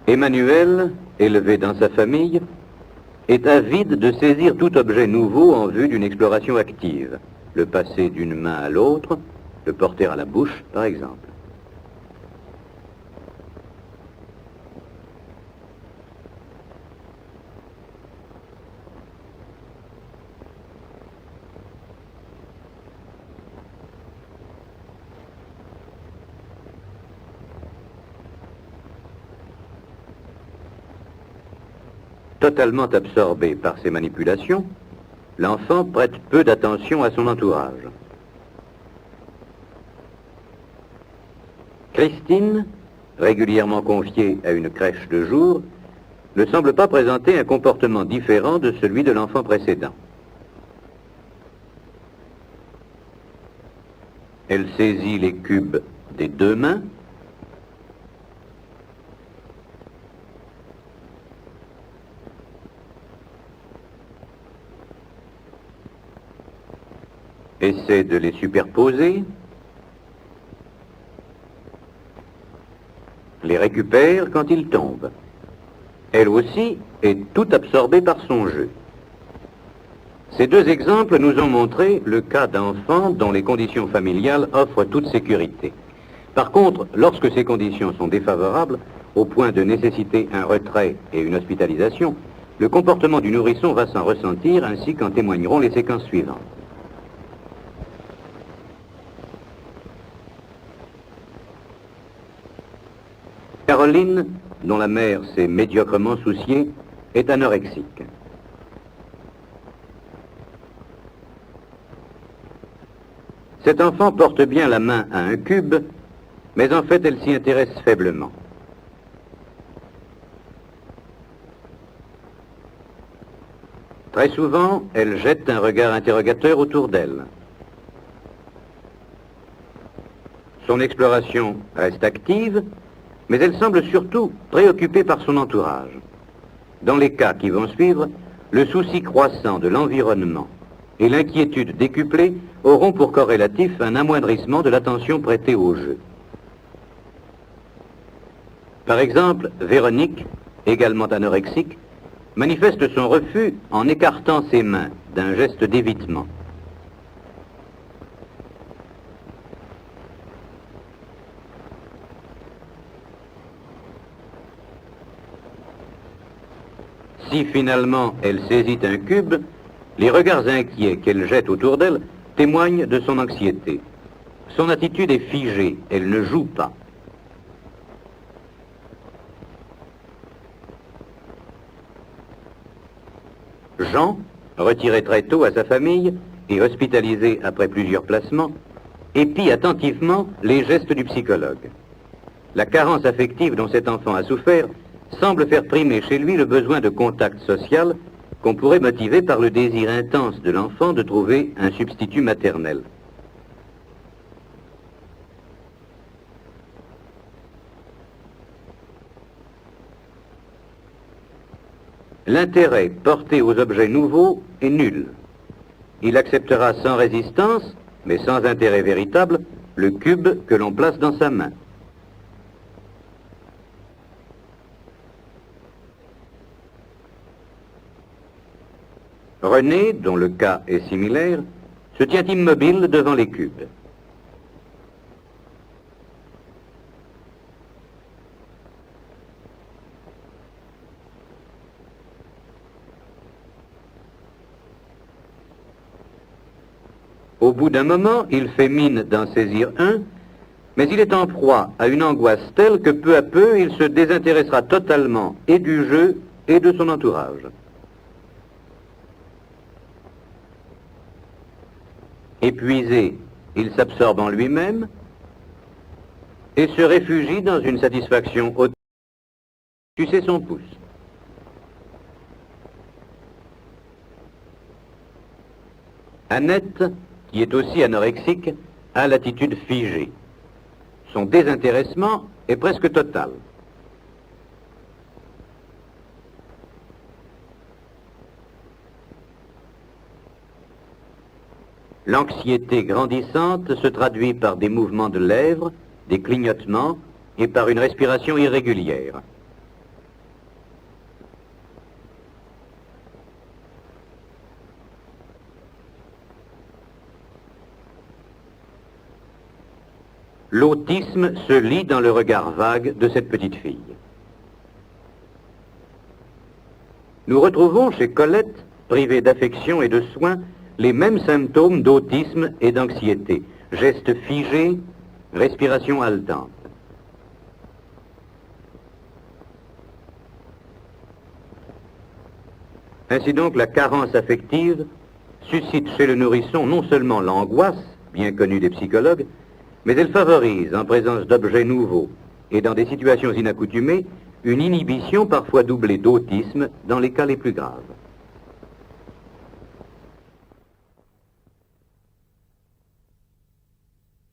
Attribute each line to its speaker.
Speaker 1: Emmanuel, élevé dans sa famille, est avide de saisir tout objet nouveau en vue d'une exploration active, le passer d'une main à l'autre, le porter à la bouche, par exemple. Totalement absorbé par ces manipulations, l'enfant prête peu d'attention à son entourage. Christine, régulièrement confiée à une crèche de jour, ne semble pas présenter un comportement différent de celui de l'enfant précédent. Elle saisit les cubes des deux mains, essaie de les superposer, les récupère quand ils tombent. Elle aussi est tout absorbée par son jeu. Ces deux exemples nous ont montré le cas d'enfants dont les conditions familiales offrent toute sécurité. Par contre, lorsque ces conditions sont défavorables, au point de nécessiter un retrait et une hospitalisation, le comportement du nourrisson va s'en ressentir, ainsi qu'en témoigneront les séquences suivantes. Caroline, dont la mère s'est médiocrement souciée, est anorexique. Cet enfant porte bien la main à un cube, mais en fait elle s'y intéresse faiblement. Très souvent, elle jette un regard interrogateur autour d'elle. Son exploration reste active, mais elle semble surtout préoccupée par son entourage. Dans les cas qui vont suivre, le souci croissant de l'environnement et l'inquiétude décuplée auront pour corrélatif un amoindrissement de l'attention prêtée au jeu. Par exemple, Véronique, également anorexique, manifeste son refus en écartant ses mains d'un geste d'évitement. Si finalement elle saisit un cube, les regards inquiets qu'elle jette autour d'elle témoignent de son anxiété. Son attitude est figée, elle ne joue pas. Jean, retiré très tôt à sa famille et hospitalisé après plusieurs placements, épie attentivement les gestes du psychologue. La carence affective dont cet enfant a souffert semble faire primer chez lui le besoin de contact social qu'on pourrait motiver par le désir intense de l'enfant de trouver un substitut maternel. L'intérêt porté aux objets nouveaux est nul. Il acceptera sans résistance, mais sans intérêt véritable, le cube que l'on place dans sa main. René, dont le cas est similaire, se tient immobile devant les cubes. Au bout d'un moment, il fait mine d'en saisir un, mais il est en proie à une angoisse telle que peu à peu, il se désintéressera totalement et du jeu et de son entourage. Épuisé, il s'absorbe en lui-même et se réfugie dans une satisfaction haute. Sucer son pouce. Annette, qui est aussi anorexique, a l'attitude figée. Son désintéressement est presque total. L'anxiété grandissante se traduit par des mouvements de lèvres, des clignotements et par une respiration irrégulière. l'autisme se lit dans le regard vague de cette petite fille. Nous retrouvons chez Colette, privée d'affection et de soins, les mêmes symptômes d'autisme et d'anxiété. Gestes figés, respiration haletante. Ainsi donc, la carence affective suscite chez le nourrisson non seulement l'angoisse, bien connue des psychologues, mais elle favorise, en présence d'objets nouveaux et dans des situations inaccoutumées, une inhibition parfois doublée d'autisme dans les cas les plus graves.